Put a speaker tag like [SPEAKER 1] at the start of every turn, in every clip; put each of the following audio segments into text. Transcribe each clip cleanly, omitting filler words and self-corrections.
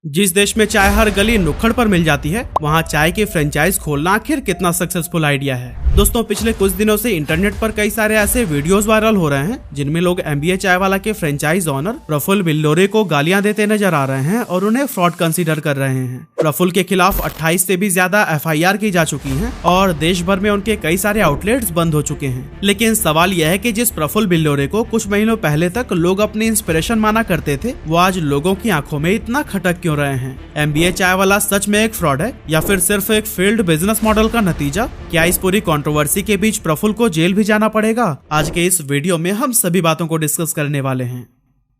[SPEAKER 1] जिस देश में चाय हर गली नुक्कड़ पर मिल जाती है, वहाँ चाय की फ्रेंचाइज खोलना आखिर कितना सक्सेसफुल आइडिया है। दोस्तों, पिछले कुछ दिनों से इंटरनेट पर कई सारे ऐसे वीडियोस वायरल हो रहे हैं जिनमें लोग एमबीए चाय वाला के फ्रेंचाइज ओनर प्रफुल्ल बिल्लोरे को गालियां देते नजर आ रहे हैं और उन्हें फ्रॉड कंसीडर कर रहे हैं। प्रफुल्ल के खिलाफ 28 से भी ज्यादा एफआईआर की जा चुकी है और देश भर में उनके कई सारे आउटलेट्स बंद हो चुके हैं। लेकिन सवाल यह है कि जिस प्रफुल्ल बिल्लोरे को कुछ महीनों पहले तक लोग अपनी इंस्पिरेशन माना करते थे, वो आज लोगों की आंखों में इतना खटक क्यों रहे हैं? एमबीए चाय वाला सच में एक फ्रॉड है या फिर सिर्फ एक फेल्ड बिजनेस मॉडल का नतीजा? क्या इस पूरी कंट्रोवर्सी के बीच प्रफुल्ल को जेल भी जाना पड़ेगा? आज के इस वीडियो में हम सभी बातों को डिस्कस करने वाले हैं।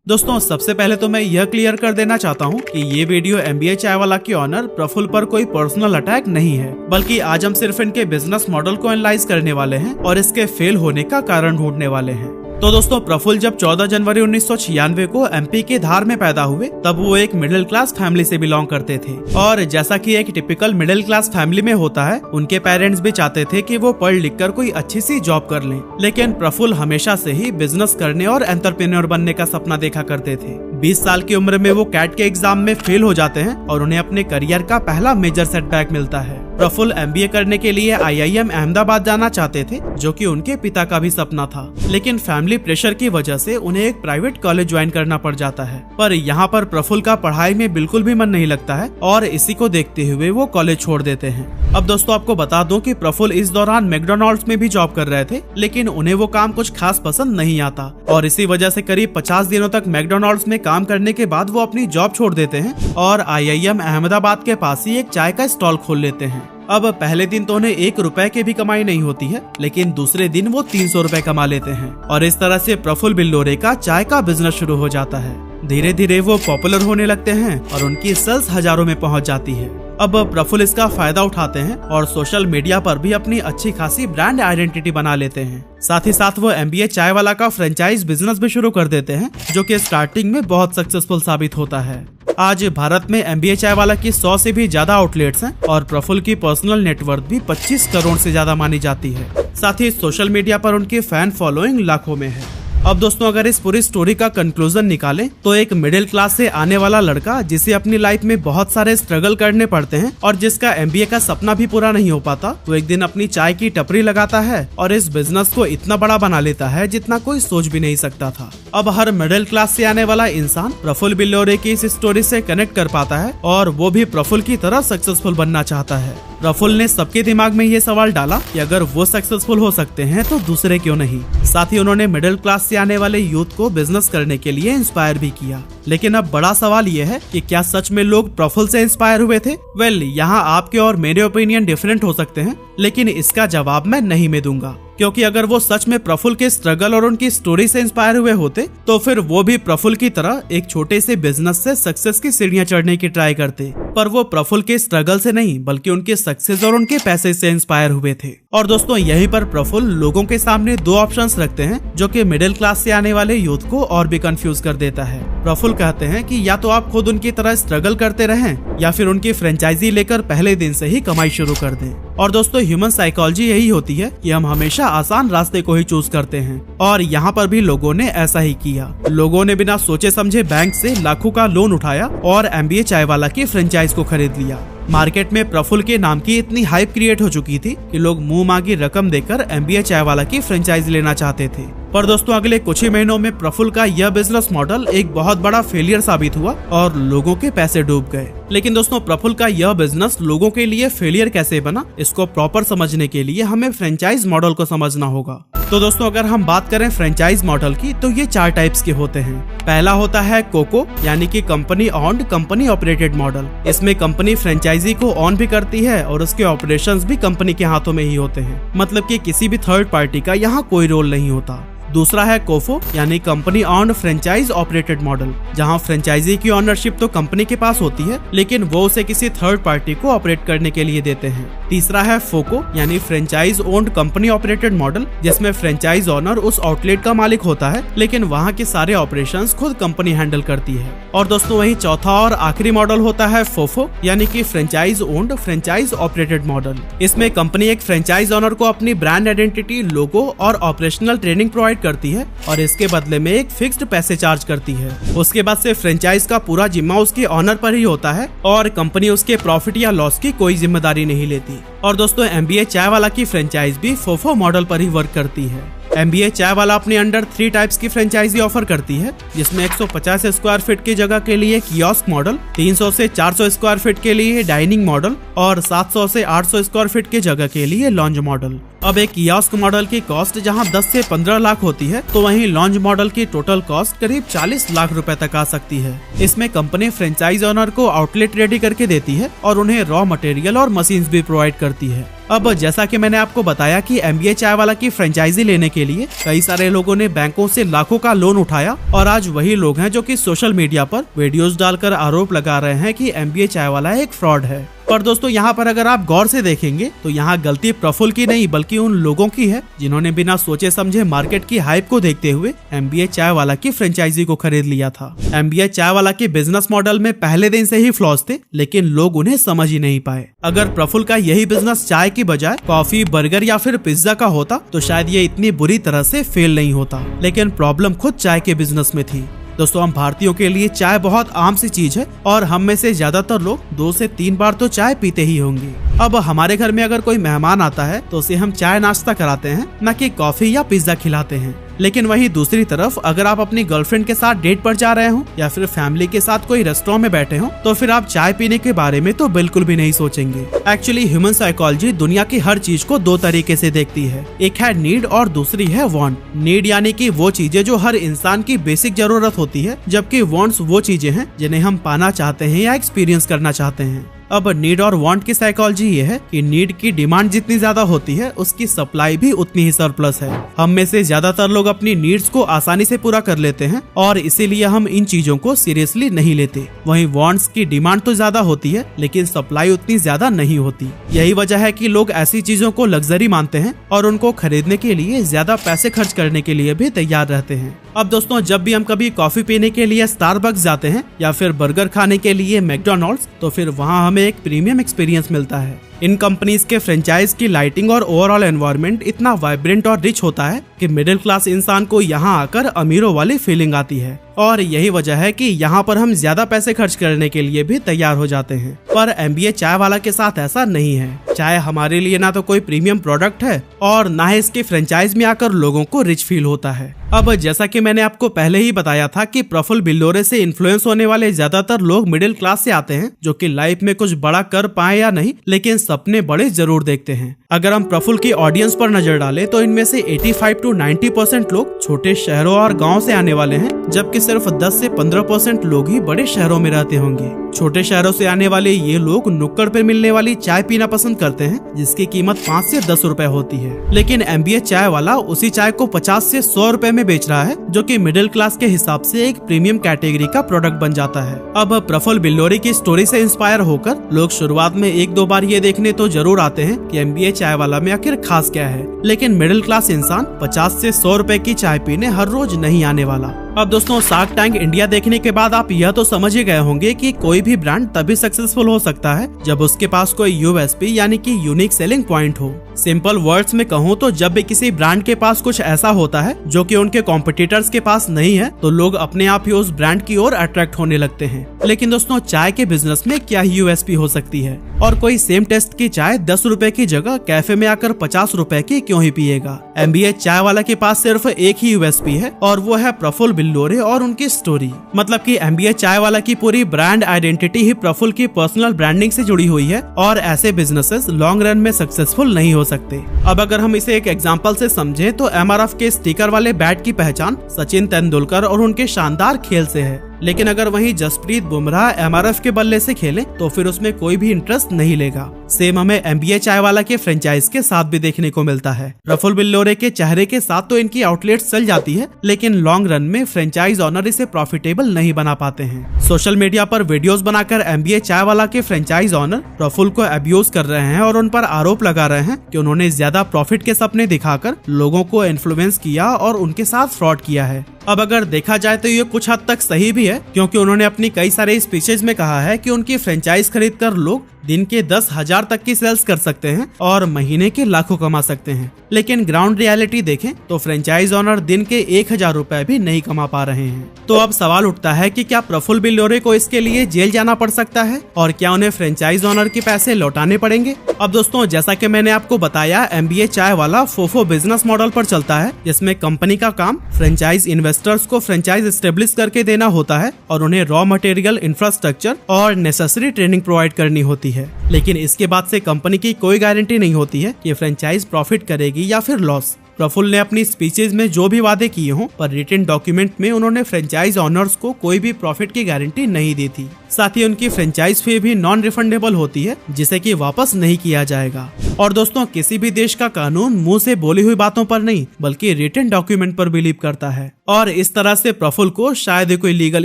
[SPEAKER 1] दोस्तों, सबसे पहले तो मैं यह क्लियर कर देना चाहता हूँ कि ये वीडियो एमबीए चाय वाला के ऑनर प्रफुल्ल पर कोई पर्सनल अटैक नहीं है, बल्कि आज हम सिर्फ इनके बिजनेस मॉडल को एनालाइज करने वाले हैं और इसके फेल होने का कारण ढूंढने वाले हैं। तो दोस्तों, प्रफुल्ल जब 14 जनवरी 1996 को एमपी के धार में पैदा हुए, तब वो एक मिडिल क्लास फैमिली से बिलोंग करते थे। और जैसा कि एक टिपिकल मिडिल क्लास फैमिली में होता है, उनके पेरेंट्स भी चाहते थे कि वो पढ़ लिख कर कोई अच्छी सी जॉब कर लें। लेकिन प्रफुल्ल हमेशा से ही बिजनेस करने और एंटरप्रेन्योर बनने का सपना देखा करते थे। 20 साल की उम्र में वो कैट के एग्जाम में फेल हो जाते हैं और उन्हें अपने करियर का पहला मेजर सेटबैक मिलता है। प्रफुल्ल एमबीए करने के लिए आईआईएम अहमदाबाद जाना चाहते थे, जो कि उनके पिता का भी सपना था। लेकिन फैमिली प्रेशर की वजह से उन्हें एक प्राइवेट कॉलेज ज्वाइन करना पड़ जाता है। पर यहाँ पर प्रफुल्ल का पढ़ाई में बिल्कुल भी मन नहीं लगता है और इसी को देखते हुए वो कॉलेज छोड़ देते हैं। अब दोस्तों, आपको बता दूं कि प्रफुल्ल इस दौरान मैकडॉनल्ड्स में भी जॉब कर रहे थे, लेकिन उन्हें वो काम कुछ खास पसंद नहीं आता और इसी वजह से करीब 50 दिनों तक मैकडॉनल्ड्स में काम करने के बाद वो अपनी जॉब छोड़ देते हैं और आईआईएम अहमदाबाद के पास ही एक चाय का स्टॉल खोल लेते हैं। अब पहले दिन तो उन्हें 1 रुपए की भी कमाई नहीं होती है, लेकिन दूसरे दिन वो 300 रुपए कमा लेते हैं और इस तरह से प्रफुल्ल बिल्लोरे का चाय का बिजनेस शुरू हो जाता है। धीरे धीरे वो पॉपुलर होने लगते हैं और उनकी सेल्स हजारों में पहुंच जाती है। अब प्रफुल्ल इसका फायदा उठाते हैं और सोशल मीडिया पर भी अपनी अच्छी खासी ब्रांड आइडेंटिटी बना लेते हैं। साथ ही साथ वो एमबीए चाय वाला का फ्रेंचाइज बिजनेस भी शुरू कर देते हैं, जो कि स्टार्टिंग में बहुत सक्सेसफुल साबित होता है। आज भारत में एमबीए चाय वाला की 100 से भी ज्यादा आउटलेट्स हैं और प्रफुल्ल की पर्सनल नेटवर्थ भी 25 करोड़ से ज्यादा मानी जाती है। साथ ही सोशल मीडिया पर उनकी फैन फॉलोइंग लाखों में है। अब दोस्तों, अगर इस पूरी स्टोरी का कंक्लूजन निकालें तो एक मिडिल क्लास से आने वाला लड़का जिसे अपनी लाइफ में बहुत सारे स्ट्रगल करने पड़ते हैं और जिसका एमबीए का सपना भी पूरा नहीं हो पाता, वो एक दिन अपनी चाय की टपरी लगाता है और इस बिजनेस को इतना बड़ा बना लेता है जितना कोई सोच भी नहीं सकता था। अब हर मिडिल क्लास से आने वाला इंसान प्रफुल्ल बिल्लोरे की इस स्टोरी से कनेक्ट कर पाता है और वो भी प्रफुल्ल की तरह सक्सेसफुल बनना चाहता है। प्रफुल्ल ने सबके दिमाग में ये सवाल डाला कि अगर वो सक्सेसफुल हो सकते हैं तो दूसरे क्यों नहीं। साथ ही उन्होंने मिडिल क्लास से आने वाले यूथ को बिजनेस करने के लिए इंस्पायर भी किया। लेकिन अब बड़ा सवाल ये है कि क्या सच में लोग प्रफुल्ल से इंस्पायर हुए थे? वेल, यहाँ आपके और मेरे ओपिनियन डिफरेंट हो सकते हैं, लेकिन इसका जवाब मैं नहीं में दूंगा, क्योंकि अगर वो सच में प्रफुल्ल के स्ट्रगल और उनकी स्टोरी से इंस्पायर हुए होते तो फिर वो भी प्रफुल्ल की तरह एक छोटे से बिजनेस से सक्सेस की सीढ़ियां चढ़ने की ट्राई करते। पर वो प्रफुल्ल के स्ट्रगल से नहीं, बल्कि उनके सक्सेस और उनके पैसे से इंस्पायर हुए थे। और दोस्तों, यहीं पर प्रफुल्ल लोगों के सामने 2 ऑप्शंस रखते हैं, जो कि मिडिल क्लास से आने वाले यूथ को और भी कंफ्यूज कर देता है। प्रफुल्ल कहते हैं कि या तो आप खुद उनकी तरह स्ट्रगल करते रहें या फिर उनकी फ्रेंचाइजी लेकर पहले दिन से ही कमाई शुरू कर दें। और दोस्तों, ह्यूमन साइकोलॉजी यही होती है कि हम हमेशा आसान रास्ते को ही चूज करते हैं और यहाँ पर भी लोगों ने ऐसा ही किया। लोगों ने बिना सोचे समझे बैंक से लाखों का लोन उठाया और एमबीए चाय वाला की फ्रेंचाइज को खरीद लिया। मार्केट में प्रफुल्ल के नाम की इतनी हाइप क्रिएट हो चुकी थी कि लोग मुंह मांगी रकम देकर एमबीए चाय वाला की फ्रेंचाइज लेना चाहते थे। पर दोस्तों, अगले कुछ ही महीनों में प्रफुल्ल का यह बिजनेस मॉडल एक बहुत बड़ा फेलियर साबित हुआ और लोगों के पैसे डूब गए। लेकिन दोस्तों, प्रफुल्ल का यह बिजनेस लोगों के लिए फेलियर कैसे बना, इसको प्रॉपर समझने के लिए हमें फ्रेंचाइज मॉडल को समझना होगा। तो दोस्तों, अगर हम बात करें फ्रेंचाइज मॉडल की, तो ये 4 टाइप्स के होते हैं। पहला होता है कोको, यानी कि company owned company operated model. इसमें कंपनी फ्रेंचाइजी को ऑन भी करती है और उसके ऑपरेशंस भी कंपनी के हाथों में ही होते हैं, मतलब कि किसी भी थर्ड पार्टी का यहाँ कोई रोल नहीं होता। दूसरा है कोफो, यानी company on franchise operated model, जहां फ्रेंचाइजी की ऑनरशिप तो कंपनी के पास होती है, लेकिन वो उसे किसी थर्ड पार्टी को ऑपरेट करने के लिए देते हैं। तीसरा है फोको, यानी franchise owned company operated model, जिसमें फ्रेंचाइज ओनर उस आउटलेट का मालिक होता है, लेकिन वहाँ के सारे ऑपरेशंस खुद कंपनी हैंडल करती है। और दोस्तों, वही चौथा और आखिरी मॉडल होता है फोफो, यानी कि franchise owned franchise operated model. इसमें कंपनी एक फ्रेंचाइज ओनर को अपनी ब्रांड आइडेंटिटी, लोगो और ऑपरेशनल ट्रेनिंग प्रोवाइड करती है और इसके बदले में एक फिक्स्ड पैसे चार्ज करती है। उसके बाद से फ्रेंचाइज का पूरा जिम्मा उसके ऑनर पर ही होता है और कंपनी उसके प्रॉफिट या लॉस की कोई जिम्मेदारी नहीं लेती। और दोस्तों MBA चाय वाला की फ्रेंचाइज भी फोफो मॉडल पर ही वर्क करती है। MBA चाय वाला अपने अंडर 3 टाइप्स की फ्रेंचाइजी ऑफर करती है, जिसमें 150 स्क्वायर फीट की जगह के लिए कियोस्क मॉडल, 300 से 400 स्क्वायर फीट के लिए डाइनिंग मॉडल और 700 से 800 स्क्वायर फीट की जगह के लिए लॉन्ज मॉडल। अब एक कियोस्क मॉडल की कॉस्ट जहां 10 से 15 लाख होती है, तो वहीं लॉन्ज मॉडल की टोटल कॉस्ट करीब 40 लाख रुपए तक आ सकती है। इसमें कंपनी फ्रेंचाइज ओनर को आउटलेट रेडी करके देती है और उन्हें रॉ मटेरियल और मशीन्स भी प्रोवाइड करती है। अब जैसा कि मैंने आपको बताया कि MBA चाय वाला की फ्रेंचाइजी लेने के लिए कई सारे लोगों ने बैंकों से लाखों का लोन उठाया और आज वही लोग हैं जो कि सोशल मीडिया पर वीडियोस डालकर आरोप लगा रहे हैं कि MBA चाय वाला एक फ्रॉड है। पर दोस्तों यहाँ पर अगर आप गौर से देखेंगे तो यहाँ गलती प्रफुल्ल की नहीं बल्कि उन लोगों की है जिन्होंने बिना सोचे समझे मार्केट की हाइप को देखते हुए MBA चाय वाला की फ्रेंचाइजी को खरीद लिया था। MBA चाय वाला के बिजनेस मॉडल में पहले दिन से ही फ्लॉस थे, लेकिन लोग उन्हें समझ ही नहीं पाए। अगर प्रफुल्ल का यही बिजनेस चाय की बजाय कॉफी, बर्गर या फिर पिज्जा का होता तो शायद ये इतनी बुरी तरह से फेल नहीं होता, लेकिन प्रॉब्लम खुद चाय के बिजनेस में थी। दोस्तों हम भारतीयों के लिए चाय बहुत आम सी चीज है और हम में से ज्यादातर लोग 2 से 3 बार तो चाय पीते ही होंगे। अब हमारे घर में अगर कोई मेहमान आता है तो उसे हम चाय नाश्ता कराते हैं, न कि कॉफी या पिज्जा खिलाते हैं। लेकिन वहीं दूसरी तरफ अगर आप अपनी गर्लफ्रेंड के साथ डेट पर जा रहे हो या फिर फैमिली के साथ कोई रेस्टोरेंट में बैठे हो तो फिर आप चाय पीने के बारे में तो बिल्कुल भी नहीं सोचेंगे। एक्चुअली ह्यूमन साइकोलॉजी दुनिया की हर चीज को 2 तरीके से देखती है, एक है नीड और दूसरी है वांट। नीड यानी कि वो चीजें जो हर इंसान की बेसिक जरूरत होती है, जबकि वांट्स वो चीजें हैं जिन्हें हम पाना चाहते हैं या एक्सपीरियंस करना चाहते हैं। अब नीड और वांट की साइकोलॉजी ये है कि नीड की डिमांड जितनी ज्यादा होती है उसकी सप्लाई भी उतनी ही सरप्लस है। हम में से ज्यादातर लोग अपनी नीड्स को आसानी से पूरा कर लेते हैं और इसीलिए हम इन चीजों को सीरियसली नहीं लेते। वहीं वांट्स की डिमांड तो ज्यादा होती है लेकिन सप्लाई उतनी ज्यादा नहीं होती। यही वजह है कि लोग ऐसी चीजों को लग्जरी मानते हैं और उनको खरीदने के लिए ज्यादा पैसे खर्च करने के लिए भी तैयार रहते हैं। अब दोस्तों जब भी हम कभी कॉफी पीने के लिए स्टारबक्स जाते हैं या फिर बर्गर खाने के लिए मैकडॉनल्ड्स, तो फिर वहाँ हमें एक प्रीमियम एक्सपीरियंस मिलता है। इन कंपनीज के फ्रेंचाइज की लाइटिंग और ओवरऑल एनवायरनमेंट इतना वाइब्रेंट और रिच होता है कि मिडिल क्लास इंसान को यहाँ आकर अमीरों वाली फीलिंग आती है और यही वजह है कि यहाँ पर हम ज्यादा पैसे खर्च करने के लिए भी तैयार हो जाते हैं। पर MBA चाय वाला के साथ ऐसा नहीं है। चाय हमारे लिए ना तो कोई प्रीमियम प्रोडक्ट है और ना ही इसके फ्रेंचाइज में आकर लोगों को रिच फील होता है। अब जैसा कि मैंने आपको पहले ही बताया था कि प्रफुल्ल बिल्लोरे से इन्फ्लुएंस होने वाले ज्यादातर लोग मिडिल क्लास से आते हैं, जो कि लाइफ में कुछ बड़ा कर पाए या नहीं लेकिन सपने बड़े जरूर देखते हैं। अगर हम प्रफुल्ल की ऑडियंस पर नजर डालें तो इनमें से 85 to 90% लोग छोटे शहरों और गाँव से आने वाले हैं, जबकि सिर्फ 10 से 15% लोग ही बड़े शहरों में रहते होंगे। छोटे शहरों से आने वाले ये लोग नुक्कड़ पे मिलने वाली चाय पीना पसंद करते हैं, जिसकी कीमत 5 से 10 रुपए होती है। लेकिन MBA चाय वाला उसी चाय को 50 से 100 रुपए में बेच रहा है, जो कि मिडिल क्लास के हिसाब से एक प्रीमियम कैटेगरी का प्रोडक्ट बन जाता है। अब प्रफुल्ल बिल्लोरे की स्टोरी से इंस्पायर होकर लोग शुरुआत में 1-2 बार ये देखने तो जरूर आते हैं कि MBA चाय वाला में आखिर खास क्या है, लेकिन मिडिल क्लास इंसान 50 से 100 रुपए की चाय पीने हर रोज नहीं आने वाला। अब दोस्तों शार्क टैंक इंडिया देखने के बाद आप यह तो समझ ही गए होंगे कि कोई भी ब्रांड तभी सक्सेसफुल हो सकता है जब उसके पास कोई USP यानी कि यूनिक सेलिंग पॉइंट हो। सिंपल वर्ड्स में कहूँ तो जब भी किसी ब्रांड के पास कुछ ऐसा होता है जो कि उनके कॉम्पिटिटर्स के पास नहीं है, तो लोग अपने आप ही उस ब्रांड की ओर अट्रैक्ट होने लगते हैं। लेकिन दोस्तों चाय के बिजनेस में क्या USP हो सकती है, और कोई सेम टेस्ट की चाय 10 रुपए की जगह कैफे में आकर 50 रुपए की क्यों ही पिएगा। MBA चाय वाला के पास सिर्फ एक ही USP है और वो है प्रफुल्ल बिल्लोरे और उनकी स्टोरी। मतलब कि MBA चाय वाला की पूरी ब्रांड आइडेंटिटी ही प्रफुल्ल की पर्सनल ब्रांडिंग से जुड़ी हुई है और ऐसे बिजनेसेस लॉन्ग रन में सक्सेसफुल नहीं हो सकते। अब अगर हम इसे एक एग्जांपल से समझें तो MRF के स्टिकर वाले बैट की पहचान सचिन तेंदुलकर और उनके शानदार खेल से है, लेकिन अगर वहीं जसप्रीत बुमराह MRF के बल्ले से खेले तो फिर उसमें कोई भी इंटरेस्ट नहीं लेगा। सेम हमें MBA चाय वाला के फ्रेंचाइज के साथ भी देखने को मिलता है। प्रफुल्ल बिल्लोरे के चेहरे के साथ तो इनकी आउटलेट्स चल जाती है, लेकिन लॉन्ग रन में फ्रेंचाइज ऑनर इसे प्रॉफिटेबल नहीं बना पाते हैं। सोशल मीडिया पर वीडियोस बनाकर MBA चाय वाला के फ्रेंचाइज ऑनर प्रफुल्ल को अब्यूज कर रहे हैं और उन पर आरोप लगा रहे हैं कि उन्होंने ज्यादा प्रॉफिट के सपने दिखाकर लोगों को इन्फ्लुएंस किया और उनके साथ फ्रॉड किया है। अब अगर देखा जाए तो ये कुछ हद तक सही भी है, क्योंकि उन्होंने अपनी कई सारे स्पीचेज में कहा है कि उनकी फ्रेंचाइज खरीदकर लोग दिन के 10,000 तक की सेल्स कर सकते हैं और महीने के लाखों कमा सकते हैं। लेकिन ग्राउंड रियलिटी देखें तो फ्रेंचाइज ओनर दिन के 1,000 रुपए भी नहीं कमा पा रहे हैं। तो अब सवाल उठता है कि क्या प्रफुल्ल बिल्लोरे को इसके लिए जेल जाना पड़ सकता है और क्या उन्हें फ्रेंचाइज ओनर के पैसे लौटाने पड़ेंगे? अब दोस्तों, जैसा कि मैंने आपको बताया, MBA चाय वाला फोफो बिजनेस मॉडल पर चलता है, जिसमें कंपनी का काम फ्रेंचाइज इन्वेस्टर्स को फ्रेंचाइज एस्टेब्लिश करके देना होता है और उन्हें रॉ मटेरियल, इंफ्रास्ट्रक्चर और नेसेसरी ट्रेनिंग प्रोवाइड करनी होती है। लेकिन इसके बाद से कंपनी की कोई गारंटी नहीं होती है कि फ्रेंचाइज प्रॉफिट करेगी या फिर लॉस। प्रफुल्ल ने अपनी स्पीचेज में जो भी वादे किए हों, पर रिटन डॉक्यूमेंट में उन्होंने फ्रेंचाइज ओनर्स को कोई भी प्रॉफिट की गारंटी नहीं दी थी। साथ ही उनकी फ्रेंचाइज फी भी नॉन रिफंडेबल होती है, जिसे कि वापस नहीं किया जाएगा। और दोस्तों, किसी भी देश का कानून मुंह से बोली हुई बातों पर नहीं बल्कि रिटन डॉक्यूमेंट पर बिलीव करता है, और इस तरह से प्रफुल्ल को शायद कोई लीगल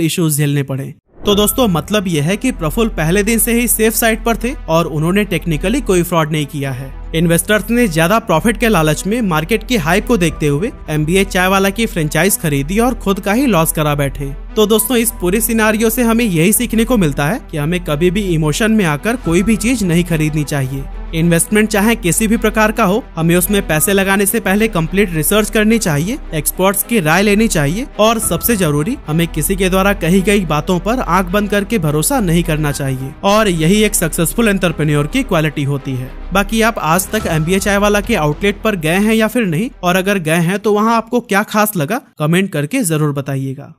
[SPEAKER 1] इश्यूज झेलने पड़े। तो दोस्तों, मतलब यह है कि प्रफुल्ल पहले दिन से ही सेफ साइड पर थे और उन्होंने टेक्निकली कोई फ्रॉड नहीं किया है। इन्वेस्टर्स ने ज्यादा प्रॉफिट के लालच में मार्केट की हाइप को देखते हुए MBA चाय वाला की फ्रेंचाइज खरीदी और खुद का ही लॉस करा बैठे। तो दोस्तों, इस पूरी सिनारियो से हमें यही सीखने को मिलता है कि हमें कभी भी इमोशन में आकर कोई भी चीज नहीं खरीदनी चाहिए। इन्वेस्टमेंट चाहे किसी भी प्रकार का हो, हमें उसमें पैसे लगाने से पहले कंप्लीट रिसर्च करनी चाहिए, एक्सपर्ट्स की राय लेनी चाहिए और सबसे जरूरी, हमें किसी के द्वारा कही गई बातों पर आंख बंद करके भरोसा नहीं करना चाहिए। और यही एक सक्सेसफुल एंटरप्रेन्योर की क्वालिटी होती है। बाकी आप आज तक MBA चाय वाला के आउटलेट पर गए हैं या फिर नहीं, और अगर गए हैं तो वहाँ आपको क्या खास लगा, कमेंट करके जरूर बताइएगा।